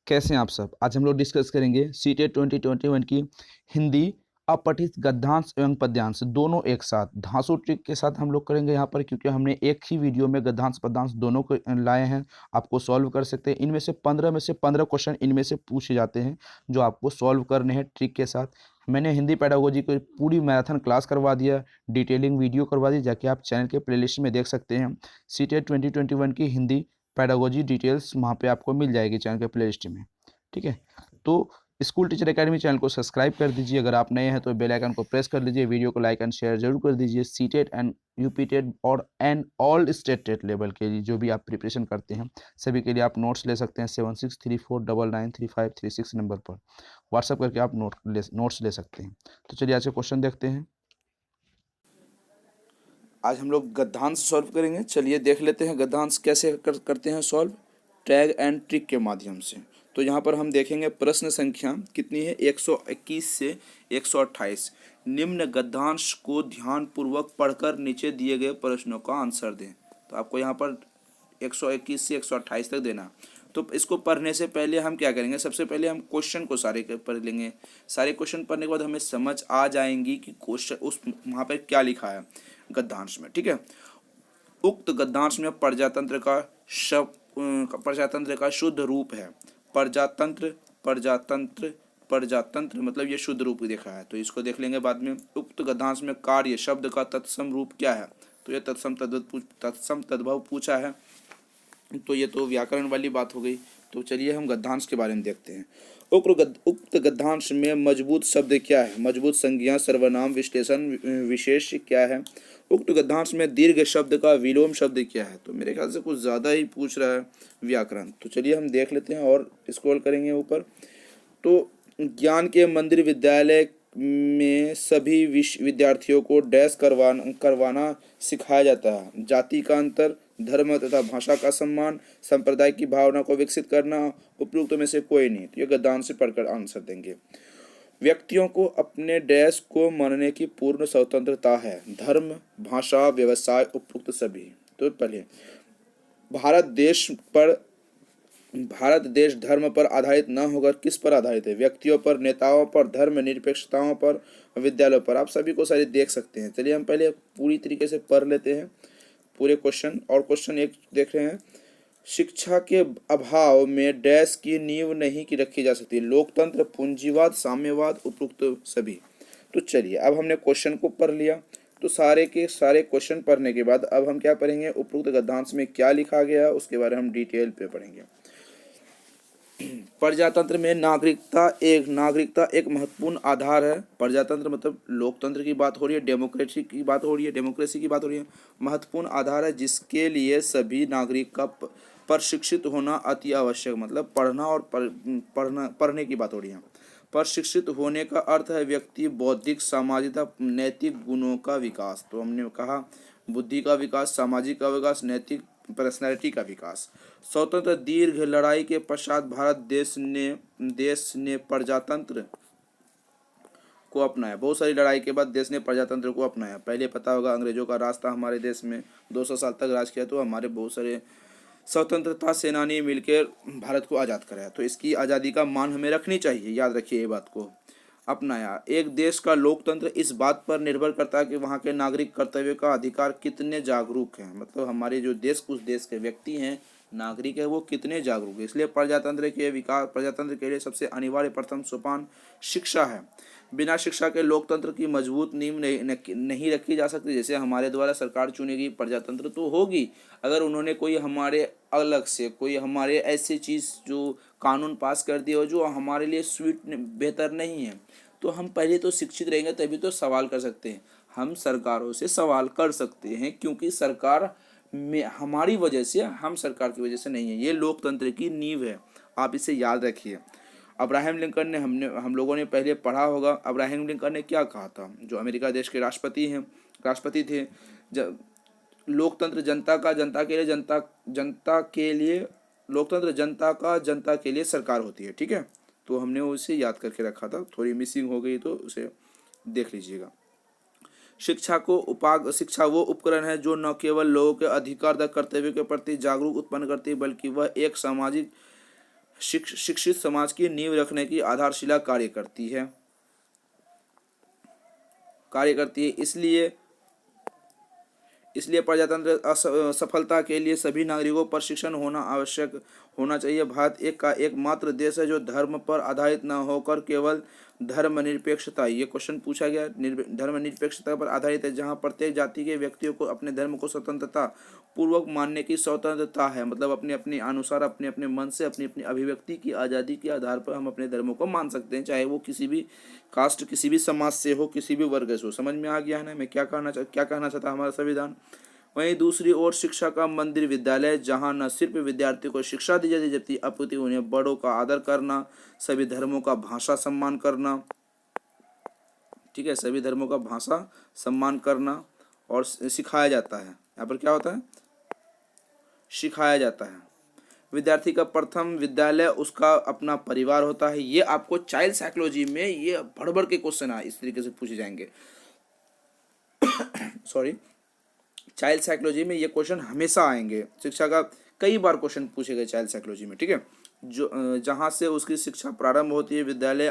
कैसे हैं आप सब। आज हम लोग डिस्कस करेंगे सीटेट 2021 की हिंदी अपठित गद्यांश एवं पद्यांश दोनों एक साथ धांसू ट्रिक के साथ हम लोग करेंगे यहाँ पर, क्योंकि हमने एक ही वीडियो में गद्यांश पद्यांश दोनों को लाए हैं। आपको सॉल्व कर सकते हैं। इनमें से 15 क्वेश्चन इनमें से पूछे जाते हैं जो आपको सॉल्व करने हैं ट्रिक के साथ। मैंने हिंदी पेडागोजी को पूरी मैराथन क्लास करवा दिया, डिटेलिंग वीडियो करवा दी, जाके आप चैनल के प्लेलिस्ट में देख सकते हैं। सीटेट 2021 की हिंदी पेडागोजी डिटेल्स वहाँ पे आपको मिल जाएगी चैनल के प्लेलिस्ट में। ठीक है, तो स्कूल टीचर एकेडमी चैनल को सब्सक्राइब कर दीजिए। अगर आप नए हैं तो बेल आइकन को प्रेस कर लीजिए, वीडियो को लाइक एंड शेयर जरूर कर दीजिए। सीटेट एंड यूपीटेट और and all state TET level के लिए जो भी आप प्रिपरेशन करते हैं सभी के लिए आप नोट्स ले सकते हैं 7634993536 नंबर पर व्हाट्सअप करके आप नोट्स ले सकते हैं। तो चलिए आज के क्वेश्चन देखते हैं। आज हम लोग गद्यांश सॉल्व करेंगे। चलिए देख लेते हैं गद्यांश कैसे करते हैं सॉल्व, टैग एंड ट्रिक के माध्यम से। तो यहाँ पर हम देखेंगे प्रश्न संख्या कितनी है, 121 से 128। निम्न गद्यांश को ध्यानपूर्वक पढ़कर नीचे दिए गए प्रश्नों का आंसर दें। तो आपको यहाँ पर 121 से 128 तक देना। तो इसको पढ़ने से पहले हम क्या करेंगे, सबसे पहले हम क्वेश्चन को सारे पढ़ लेंगे। सारे क्वेश्चन पढ़ने के बाद हमें समझ आ जाएंगी कि क्वेश्चन उस वहाँ पर क्या लिखा है गद्यांश में। ठीक है, उक्त गद्यांश में प्रजातंत्र का शुद्ध रूप है। प्रजातंत्र प्रजातंत्र प्रजातंत्र मतलब ये शुद्ध रूप देखा है, तो इसको देख लेंगे बाद में। उक्त गद्यांश में कार्य शब्द का तत्सम रूप क्या है, तो ये तत्सम तद्भव पूछा है, तो ये तो व्याकरण वाली बात हो गई। तो चलिए हम गद्यांश के बारे में देखते हैं। उक्त गद्यांश में मजबूत शब्द क्या है, मजबूत संज्ञा सर्वनाम विश्लेषण विशेष क्या है। उक्त गद्यांश में दीर्घ शब्द का विलोम शब्द क्या है। तो मेरे ख्याल से कुछ ज़्यादा ही पूछ रहा है व्याकरण। तो चलिए हम देख लेते हैं और स्क्रॉल करेंगे ऊपर। तो ज्ञान के मंदिर विद्यालय में सभी विद्यार्थियों को डैश करवाना सिखाया जाता है। जाति का अंतर, धर्म तथा भाषा का सम्मान, संप्रदाय की भावना को विकसित करना, उपयुक्त में से कोई नहीं। तो ये गद्यांश से पढ़कर आंसर देंगे। व्यक्तियों को अपने डैश को मानने की पूर्ण स्वतंत्रता है। धर्म, भाषा, व्यवसाय, उपयुक्त सभी। तो पहले भारत देश धर्म पर आधारित न होकर किस पर आधारित है, व्यक्तियों पर, नेताओं पर, धर्म निरपेक्षताओं पर, विद्यालयों पर। आप सभी को सारे देख सकते हैं। चलिए हम पहले पूरी तरीके से पढ़ लेते हैं पूरे क्वेश्चन। और क्वेश्चन एक देख रहे हैं, शिक्षा के अभाव में डैश की नींव नहीं की रखी जा सकती, लोकतंत्र, पूंजीवाद, साम्यवाद, उपयुक्त सभी। तो चलिए अब हमने क्वेश्चन को पढ़ लिया। तो सारे के सारे क्वेश्चन पढ़ने के बाद अब हम क्या पढ़ेंगे, उपयुक्त गद्यांश में क्या लिखा गया उसके बारे में हम डिटेल पे पढ़ेंगे। प्रजातंत्र में नागरिकता एक महत्वपूर्ण आधार है। प्रजातंत्र मतलब लोकतंत्र की बात हो रही है, डेमोक्रेसी की बात हो रही है। महत्वपूर्ण आधार है जिसके लिए सभी नागरिक का प्रशिक्षित होना अति आवश्यक, मतलब पढ़ना और पढ़ने की बात हो रही है। प्रशिक्षित होने का अर्थ है व्यक्ति बौद्धिक, सामाजिक, नैतिक गुणों का विकास। तो हमने कहा बुद्धि का विकास, सामाजिक का विकास, नैतिक पर्सनैलिटी का विकास। स्वतंत्र दीर्घ लड़ाई के पश्चात भारत देश ने प्रजातंत्र को अपनाया। बहुत सारी लड़ाई के बाद देश ने प्रजातंत्र को अपनाया। पहले पता होगा अंग्रेजों का राज था हमारे देश में, 200 साल तक राज किया, तो हमारे बहुत सारे स्वतंत्रता सेनानी मिलकर भारत को आज़ाद कराया। तो इसकी आज़ादी का मान हमें रखनी चाहिए, याद रखिए ये बात को। अपनाया। एक देश का लोकतंत्र इस बात पर निर्भर करता है कि वहाँ के नागरिक कर्तव्य का अधिकार कितने जागरूक हैं, मतलब हमारे जो देश उस देश के व्यक्ति हैं, नागरिक है, वो कितने जागरूक है। इसलिए प्रजातंत्र के लिए सबसे अनिवार्य प्रथम सोपान शिक्षा है। बिना शिक्षा के लोकतंत्र की मजबूत नींव नहीं रखी जा सकती। जैसे हमारे द्वारा सरकार चुनेगी, प्रजातंत्र तो होगी, अगर उन्होंने कोई हमारे अलग से कोई हमारे ऐसी चीज़ जो कानून पास कर दिए हो जो हमारे लिए बेहतर नहीं है, तो हम पहले तो शिक्षित रहेंगे तभी तो सवाल कर सकते हैं। हम सरकारों से सवाल कर सकते हैं क्योंकि सरकार में हमारी वजह से, हम सरकार की वजह से नहीं है। ये लोकतंत्र की नींव है, आप इसे याद रखिए। अब्राहम लिंकन ने हम लोगों ने पहले पढ़ा होगा, अब्राहम लिंकन ने क्या कहा था, जो अमेरिका देश के राष्ट्रपति थे। लोकतंत्र जनता के लिए लोकतंत्र जनता के लिए सरकार होती है। ठीक है, तो हमने उसे याद करके रखा था, थोड़ी मिसिंग हो गई तो उसे देख लीजिएगा। शिक्षा वो उपकरण है जो न केवल लोगों के अधिकार तथा कर्तव्य के प्रति जागरूक उत्पन्न करती है, बल्कि वह एक सामाजिक शिक्षित समाज की नींव रखने की आधारशिला कार्य करती है। इसलिए प्रजातंत्र सफलता के लिए सभी नागरिकों पर शिक्षण होना आवश्यक होना चाहिए। भारत एकमात्र देश है जो धर्म पर आधारित न होकर केवल धर्मनिरपेक्षता, ये क्वेश्चन पूछा गया, धर्मनिरपेक्षता पर आधारित है, जहां प्रत्येक जाति के व्यक्तियों को अपने धर्म को स्वतंत्रता पूर्वक मानने की स्वतंत्रता है। मतलब अपने अपने अनुसार, अपने अपने मन से, अपनी अपनी अभिव्यक्ति की आज़ादी के आधार पर हम अपने धर्मों को मान सकते हैं, चाहे वो किसी भी कास्ट, किसी भी समाज से हो, किसी भी वर्ग से हो। समझ में आ गया है ना मैं क्या कहना चाहता हमारा संविधान। वहीं दूसरी ओर शिक्षा का मंदिर विद्यालय, जहां न सिर्फ विद्यार्थियों को शिक्षा दी जाती जबकि अपितु उन्हें बड़ों का आदर करना, सभी धर्मों का भाषा सम्मान करना, ठीक है, सभी धर्मों का भाषा सम्मान करना और सिखाया जाता है। यहाँ पर क्या होता है, सिखाया जाता है। विद्यार्थी का प्रथम विद्यालय उसका अपना परिवार होता है। ये आपको चाइल्ड साइकोलॉजी में ये बढ़ बढ़ के क्वेश्चन है, इस तरीके से पूछे जाएंगे। सॉरी, चाइल्ड साइकोलॉजी में ये क्वेश्चन हमेशा आएंगे। शिक्षा का कई बार क्वेश्चन पूछे गए चाइल्ड साइकोलॉजी में, ठीक है। जो जहाँ से उसकी शिक्षा प्रारंभ होती है, विद्यालय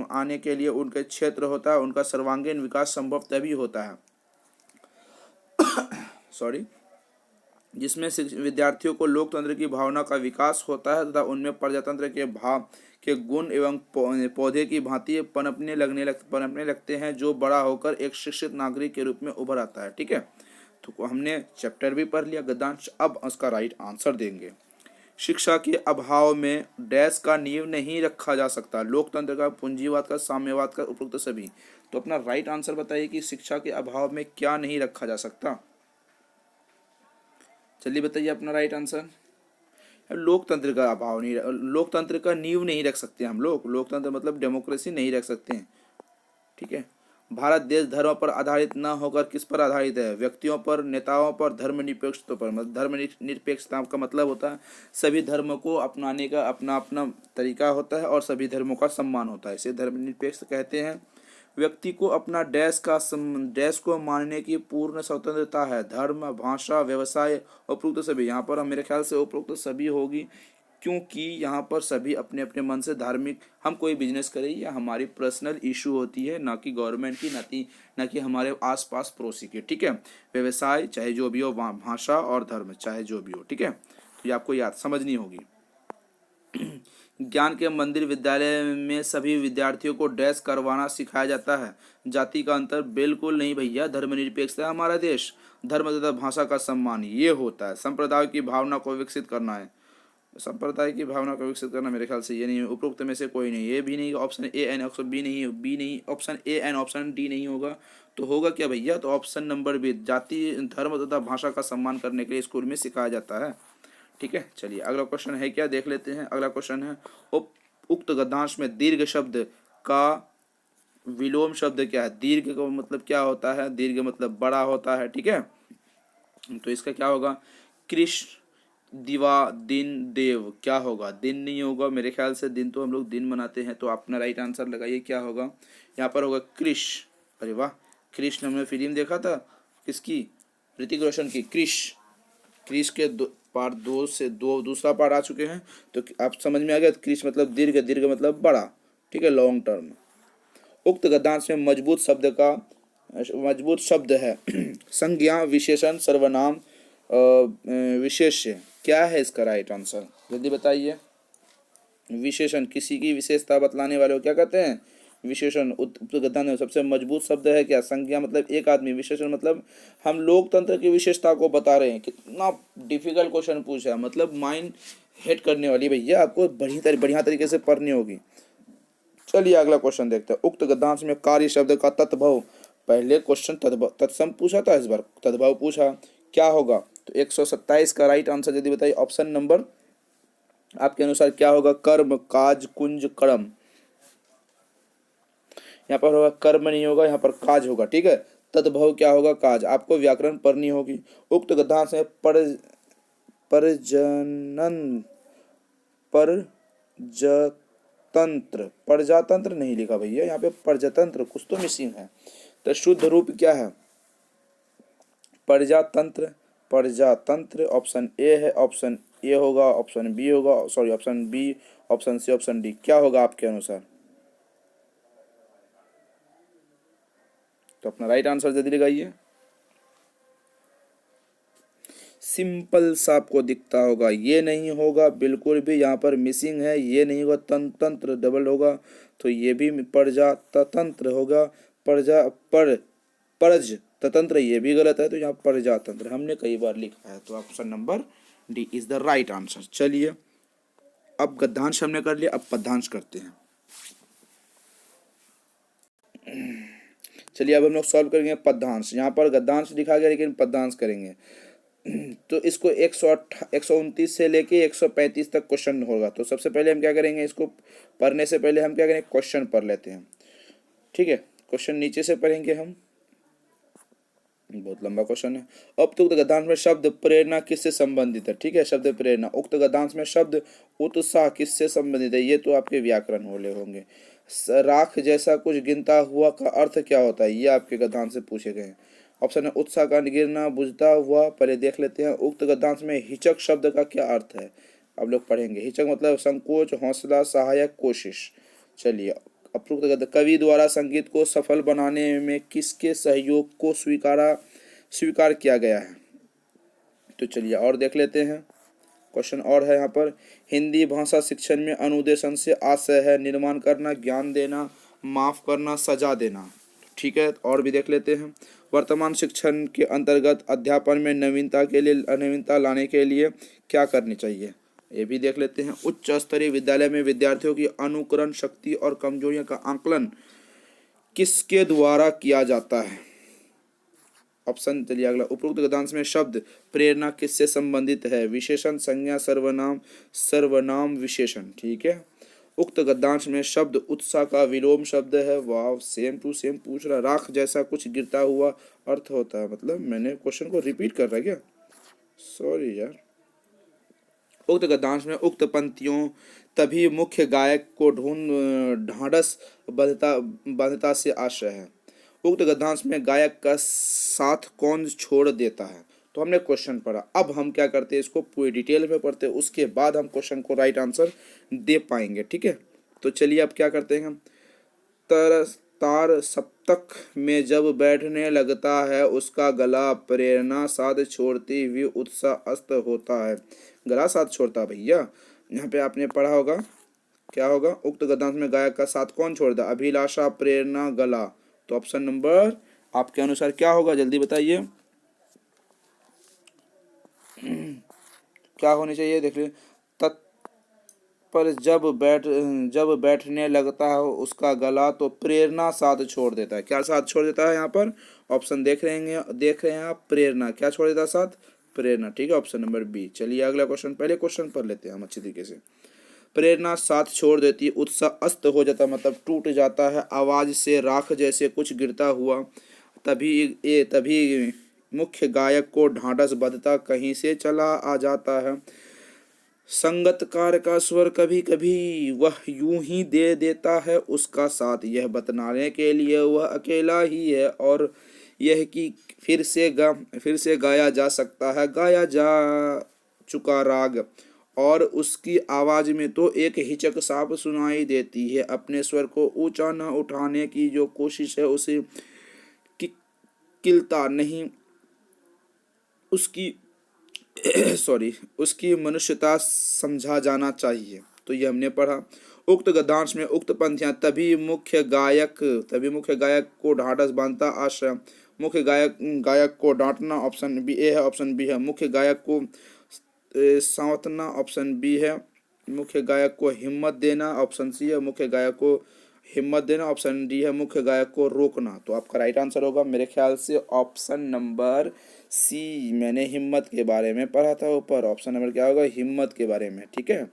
आने के लिए उनके क्षेत्र होता है, उनका सर्वांगीण विकास संभव तभी होता है सॉरी, जिसमें विद्यार्थियों को लोकतंत्र की भावना का विकास होता है तथा उनमें प्रजातंत्र के भाव के गुण एवं पौधे की भांति पनपने लगते हैं, जो बड़ा होकर एक शिक्षित नागरिक के रूप में उभर आता है। ठीक है, तो हमने चैप्टर भी पढ़ लिया गद्यांश। अब उसका राइट आंसर देंगे। शिक्षा के अभाव में डैश का नींव नहीं रखा जा सकता, लोकतंत्र का, पूंजीवाद का, साम्यवाद का, उपरोक्त सभी। तो अपना राइट आंसर बताइए कि शिक्षा के अभाव में क्या नहीं रखा जा सकता। चलिए बताइए अपना राइट आंसर। लोकतंत्र का अभाव नहीं, लोकतंत्र का नींव नहीं रख सकते हम लोग। लोकतंत्र मतलब डेमोक्रेसी नहीं रख सकते हैं। ठीक है, भारत देश धर्म पर आधारित न होकर किस पर आधारित है, व्यक्तियों पर, नेताओं पर, धर्मनिरपेक्षता पर। मतलब धर्मनिरपेक्षता का मतलब होता है सभी धर्मों को अपनाने का अपना अपना तरीका होता है और सभी धर्मों का सम्मान होता है, इसे धर्मनिरपेक्ष कहते हैं। व्यक्ति को अपना डैश को मानने की पूर्ण स्वतंत्रता है, धर्म, भाषा, व्यवसाय, उपरोक्त सभी। यहाँ पर मेरे ख्याल से उपरोक्त सभी होगी, क्योंकि यहाँ पर सभी अपने अपने मन से धार्मिक, हम कोई बिजनेस करें या हमारी पर्सनल इशू होती है, ना कि गवर्नमेंट की, ना कि हमारे आसपास पड़ोसी के। ठीक है, व्यवसाय चाहे जो भी हो, भाषा और धर्म चाहे जो भी हो। ठीक है, तो ये आपको याद समझनी होगी। ज्ञान के मंदिर विद्यालय में सभी विद्यार्थियों को डैश करवाना सिखाया जाता है, जाति का अंतर बिल्कुल नहीं भैया, धर्मनिरपेक्षता है हमारा देश, धर्म तथा भाषा का सम्मान ये होता है। संप्रदाय की भावना को विकसित करना है, संप्रदाय की भावना को विकसित करना मेरे ख्याल से ये नहीं है, उपरोक्त में से कोई नहीं, ये भी नहीं, option A and option B नहीं, option A and option D नहीं होगा, तो होगा क्या भैया, तो ऑप्शन नंबर बी, जाति, धर्म तथा भाषा का सम्मान करने के लिए स्कूल में सिखाया जाता है। ठीक है, चलिए अगला क्वेश्चन है क्या, देख लेते हैं। अगला क्वेश्चन है, उक्त गद्यांश में दीर्घ शब्द का विलोम शब्द क्या है। दीर्घ का मतलब क्या होता है, दीर्घ मतलब बड़ा होता है। ठीक है, तो इसका क्या होगा, कृष्ण, दिवा, दिन, देव। क्या होगा, दिन नहीं होगा मेरे ख्याल से, दिन तो हम लोग दिन मनाते हैं, तो अपना राइट आंसर लगाइए क्या होगा। यहाँ पर होगा कृष्ण। अरे वाह, कृष्ण हमने फिल्म देखा था किसकी, ऋतिक रोशन की, कृष्ण के पार्ट 2 से दूसरा पार्ट आ चुके हैं, तो आप समझ में आ गया। कृष्ण मतलब दीर्घ, दीर्घ मतलब बड़ा। ठीक है, लॉन्ग टर्म। उक्त गद्यांश में मजबूत शब्द है संज्ञा, विशेषण, सर्वनाम, विशेष्य। क्या है इसका राइट आंसर, जल्दी बताइए। विशेषण, किसी की विशेषता बतलाने वाले को क्या कहते हैं, विशेषण। उक्त गद्यांश में सबसे मजबूत शब्द है क्या, संज्ञा मतलब एक आदमी, विशेषण मतलब हम लोकतंत्र की विशेषता को बता रहे हैं। कितना डिफिकल्ट क्वेश्चन पूछा है, मतलब माइंड हेड करने वाली भैया, आपको बढ़िया तरीके से पढ़नी होगी। चलिए अगला क्वेश्चन देखते हैं। उक्त गद्यांश में कार्य शब्द का तद्भव, पहले क्वेश्चन तत्सम पूछा था, इस बार तद्भव पूछा, क्या होगा। तो 127 का राइट आंसर यदि बताइए, ऑप्शन नंबर आपके अनुसार क्या होगा, कर्म, काज, कुंज, कर्म। यहाँ पर होगा कर्म नहीं होगा, यहाँ पर काज होगा। ठीक है, तद्भव क्या होगा, काज। आपको व्याकरण पढ़नी होगी। उक्त गद्यांश में प्रजातंत्र नहीं लिखा भैया, यहाँ पे प्रजातंत्र कुछ तो मिसिंग है। तो शुद्ध रूप क्या है, प्रजातंत्र। ऑप्शन ए है, ऑप्शन ए होगा, ऑप्शन बी होगा, sorry option B, option C, option D, क्या होगा आपके अनुसार? तो अपना राइट आंसर जल्दी लगाइए। सिंपल सा आपको दिखता होगा, ये नहीं होगा बिल्कुल भी, यहाँ पर मिसिंग है, ये नहीं होगा, तंत्र डबल होगा, तो ये भी प्रजातंत्र होगा, प्रजा पर परज तंत्र, ये भी गलत है, तो यहाँ प्रजातंत्र हमने कई बार लिखा है, तो option number D is the right answer. चलिए अब गद्यांश हमने कर लिया, अब पद्यांश करते हैं। चलिए अब हम लोग सॉल्व करेंगे पद्यांश। यहाँ पर गद्यांश लिखा गया लेकिन पद्यांश करेंगे। तो इसको 129 से लेके 135 तक क्वेश्चन होगा। तो सबसे पहले हम क्या करेंगे, इसको पढ़ने से पहले हम क्या करेंगे, क्वेश्चन पढ़ लेते हैं। ठीक है, क्वेश्चन नीचे से पढ़ेंगे हम, बहुत लंबा क्वेश्चन है। अब तो गद्यांश में शब्द प्रेरणा किससे संबंधित है? ठीक है, शब्द प्रेरणा। उक्त गद्यांश में शब्द उत्साह किससे संबंधित है? ये तो आपके व्याकरण वाले होंगे। राख जैसा कुछ गिनता हुआ का अर्थ क्या होता है? ये आपके गद्यांश से पूछे गए हैं। ऑप्शन है उत्साह का गिरना, बुझता हुआ। पहले देख लेते हैं उक्त गद्यांश में हिचक शब्द का क्या अर्थ है। अब लोग पढ़ेंगे। हिचक मतलब संकोच, हौसला, सहायक, कोशिश। चलिए, उपरोक्त कवि द्वारा संगीत को सफल बनाने में किसके सहयोग को स्वीकार किया गया है? तो चलिए और देख लेते हैं। क्वेश्चन और है यहाँ पर, हिंदी भाषा शिक्षण में अनुदेशन से आशय है निर्माण करना, ज्ञान देना, माफ करना, सजा देना। ठीक है, और भी देख लेते हैं। वर्तमान शिक्षण के अंतर्गत अध्यापन में नवीनता लाने के लिए क्या करनी चाहिए? ये भी देख लेते हैं। उच्च स्तरीय विद्यालय में विद्यार्थियों की अनुकरण शक्ति और कमजोरियों का आकलन किसके द्वारा किया जाता है? ऑप्शन, चलिए अगला। उपरोक्त गद्यांश में शब्द प्रेरणा किससे संबंधित है? विशेषण, संज्ञा, सर्वनाम, सर्वनाम विशेषण। ठीक है, उक्त गद्यांश में शब्द उत्साह का विलोम शब्द है। वाह, सेम टू सेम पूछ रहा। राख जैसा कुछ गिरता हुआ अर्थ होता है, मतलब मैंने क्वेश्चन को रिपीट कर रहा है क्या? सॉरी यार। उक्त गद्यांश में उक्त पंक्तियों तभी मुख्य गायक को ढांढस बंधता से आशय है। उक्त गद्यांश में गायक का साथ कौन छोड़ देता है? तो हमने क्वेश्चन पढ़ा, अब हम क्या करते हैं, इसको पूरी डिटेल में पढ़ते हैं, उसके बाद हम क्वेश्चन को राइट आंसर दे पाएंगे। ठीक है, तो चलिए अब क्या करते हैं हम। तार सप्तक में जब बैठने लगता है उसका गला प्रेरणा साथ छोड़ती हुई उत्साह अस्त होता है। गला साथ छोड़ता है भैया, यहाँ पे आपने पढ़ा होगा क्या होगा। उक्त गद्यांश में गायक का साथ कौन छोड़ता? अभिलाषा, प्रेरणा, गला। तो ऑप्शन नंबर आपके अनुसार क्या होगा, जल्दी बताइए। क्या होनी चाहिए, देख लीजिए। पर जब बैठने लगता है उसका गला, तो प्रेरणा साथ छोड़ देता है। क्या साथ छोड़ देता है? यहाँ पर ऑप्शन देख रहे हैं आप, प्रेरणा। क्या छोड़ देता है साथ? प्रेरणा। ठीक है, ऑप्शन नंबर बी। चलिए अगला क्वेश्चन, पहले क्वेश्चन पढ़ लेते हैं हम अच्छी तरीके से। प्रेरणा साथ छोड़ देती है, उत्साह अस्त हो जाता है, मतलब टूट जाता है, आवाज से राख जैसे कुछ गिरता हुआ, तभी मुख्य गायक को ढांढस बंधता कहीं से चला आ जाता है। संगतकार का स्वर कभी कभी वह यूं ही दे देता है उसका साथ, यह बतलाने के लिए वह अकेला ही है, और यह कि फिर से गाया जा सकता है गाया जा चुका राग, और उसकी आवाज में तो एक हिचक साफ सुनाई देती है। अपने स्वर को ऊंचा न उठाने की जो कोशिश है उसे किलता नहीं, उसकी सॉरी उसकी मनुष्यता समझा जाना चाहिए। तो ये हमने पढ़ा। उक्त गद्यांश में उक्त पंक्तियां तभी मुख्य गायक को ढांढस बांधता आश्रय। मुख्य गायक को डांटना, ऑप्शन बी ए है, ऑप्शन बी है मुख्य गायक को सांत्वना, ऑप्शन बी है मुख्य गायक को हिम्मत देना, ऑप्शन सी है मुख्य गायक को हिम्मत देना, ऑप्शन डी है मुख्य गायक को रोकना। तो आपका राइट आंसर होगा मेरे ख्याल से ऑप्शन नंबर सी। मैंने हिम्मत के बारे में पढ़ा था ऊपर, ऑप्शन नंबर क्या होगा, हिम्मत के बारे में। ठीक है,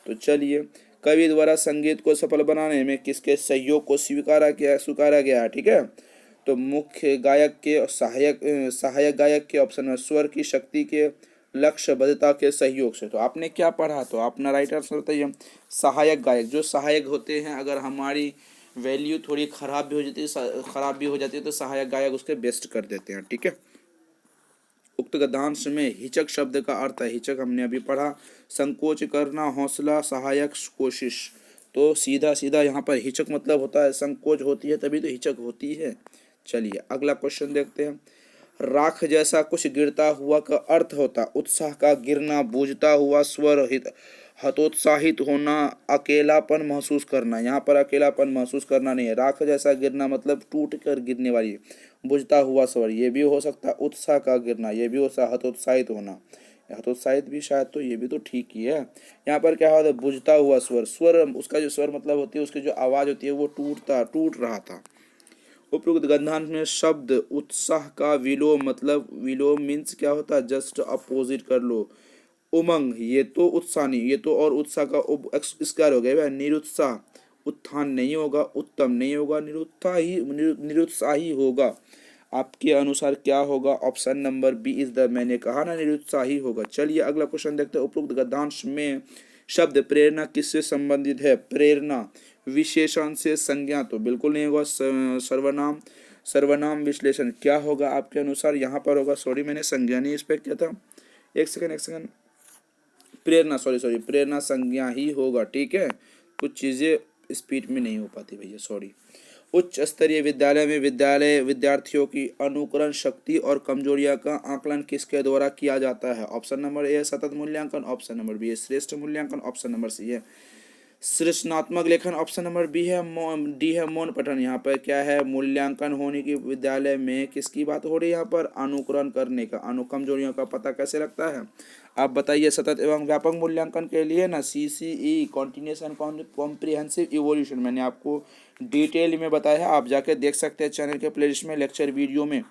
तो चलिए, कवि द्वारा संगीत को सफल बनाने में किसके सहयोग को स्वीकारा गया है? ठीक है, तो मुख्य गायक के, सहायक गायक के, ऑप्शन में स्वर की शक्ति के, लक्ष्यबद्धता के सहयोग से। तो आपने क्या पढ़ा? तो अपना राइट आंसर बताइए। सहायक गायक, जो सहायक होते हैं, अगर हमारी वैल्यू थोड़ी खराब भी हो जाती है तो सहायक गायक उसके बेस्ट कर देते हैं। ठीक है, उक्त गद्यांश में हिचक शब्द का अर्थ है, हिचक हमने अभी पढ़ा, संकोच करना, हौसला, सहायक, कोशिश। तो सीधा सीधा यहाँ पर हिचक मतलब होता है संकोच होती है तभी तो हिचक होती है। चलिए अगला क्वेश्चन देखते हैं। राख जैसा कुछ गिरता हुआ का अर्थ होता उत्साह का गिरना, बूझता हुआ स्वर, हतोत्साहित होना, अकेलापन महसूस करना। यहाँ पर अकेलापन महसूस करना नहीं है। राख जैसा गिरना मतलब टूट कर गिरने वाली, बुझता हुआ स्वर ये भी हो सकता है, उत्साह का गिरना ये भी हो सकता, हतोत्साहित होना, हतोत्साहित भी शायद, तो ये भी तो ठीक ही है। यहाँ पर क्या होता है, बुझता हुआ स्वर, स्वर उसका जो स्वर मतलब होती है उसकी जो आवाज़ होती है वो टूट रहा था। उपयुक्त गद्यांश में शब्द उत्साह का विलोम, मतलब विलोम मीन्स क्या होता है, जस्ट अपोजिट कर लो। उमंग ये तो उत्साह नहीं, ये तो और उत्साह का इसकार हो गया। निरुत्साह उत्थान नहीं होगा, उत्तम नहीं होगा, निरुत्साही होगा। आपके अनुसार क्या होगा? Option number B is the, मैंने कहा ना निरुत्साही होगा। चलिए अगला क्वेश्चन देखते हैं। उपयुक्त गद्यांश में शब्द प्रेरणा किससे संबंधित है? प्रेरणा विशेषण से संज्ञा तो बिल्कुल नहीं होगा। सर्वनाम, सर्वनाम विश्लेषण क्या होगा आपके अनुसार? यहाँ पर होगा, सॉरी मैंने संज्ञा नहीं इस पर किया था, एक सेकंड, प्रेरणा, सॉरी प्रेरणा संज्ञा ही होगा। ठीक है, कुछ चीज़ें स्पीड में नहीं हो पाती भैया, सॉरी। उच्च स्तरीय विद्यालय में विद्यार्थियों की अनुकरण शक्ति और कमजोरियां का आकलन किसके द्वारा किया जाता है? ऑप्शन नंबर ए सतत मूल्यांकन, ऑप्शन नंबर बी है श्रेष्ठ मूल्यांकन, ऑप्शन नंबर सी है सृजनात्मक लेखन, ऑप्शन नंबर बी है डी है मौन पठन। यहाँ पर क्या है, मूल्यांकन होने की विद्यालय में किसकी बात हो रही है? यहाँ पर अनुकरण करने का, कमजोरियों का पता कैसे लगता है? आप बताइए। सतत एवं व्यापक मूल्यांकन के लिए ना CCE continuous and comprehensive evolution मैंने आपको डिटेल में बताया है, आप जाके देख सकते हैं चैनल के प्लेलिस्ट में, लेक्चर वीडियो में।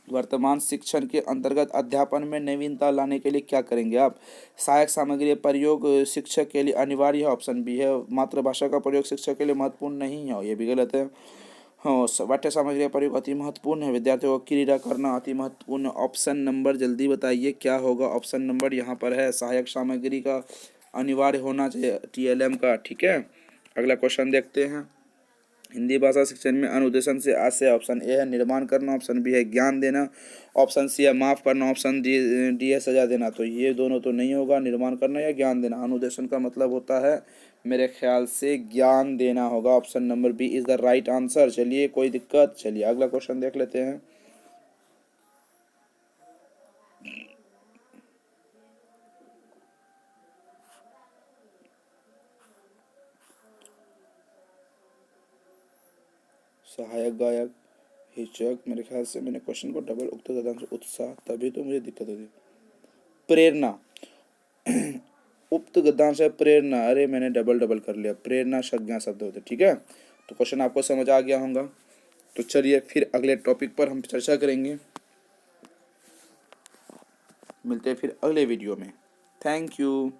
वर्तमान शिक्षण के अंतर्गत अध्यापन में नवीनता लाने के लिए क्या करेंगे आप? सहायक सामग्री प्रयोग शिक्षक के लिए अनिवार्य है, ऑप्शन बी है मातृभाषा का प्रयोग शिक्षक के लिए महत्वपूर्ण नहीं है, ये भी गलत है। हाँ, पाठ्य सामग्री का प्रयोग अति महत्वपूर्ण है, विद्यार्थियों को क्रीड़ा करना अति महत्वपूर्ण है। ऑप्शन नंबर जल्दी बताइए क्या होगा? ऑप्शन नंबर यहाँ पर है सहायक सामग्री का अनिवार्य होना चाहिए TLM का। ठीक है, अगला क्वेश्चन देखते हैं। हिंदी भाषा शिक्षण में अनुदेशन से आशय, ऑप्शन ए है निर्माण करना, ऑप्शन बी है ज्ञान देना, ऑप्शन सी है माफ करना, ऑप्शन डी है सजा देना। तो ये दोनों तो नहीं होगा, निर्माण करना या ज्ञान देना। अनुदेशन का मतलब होता है मेरे ख्याल से ज्ञान देना होगा। Option number B is the right answer. चलिए कोई दिक्कत, चलिए अगला क्वेश्चन देख लेते हैं। सहायक गायक, हिचक, मेरे ख्याल से मैंने क्वेश्चन को डबल, उक्त गद्यांश उत्साह, तभी तो मुझे दिक्कत होती। प्रेरणा उक्त गद्यांश है प्रेरणा, अरे मैंने डबल कर लिया, प्रेरणा संज्ञा शब्द होते। ठीक है, तो क्वेश्चन आपको समझ आ गया होगा। तो चलिए फिर अगले टॉपिक पर हम चर्चा करेंगे, मिलते हैं फिर अगले वीडियो में। Thank you.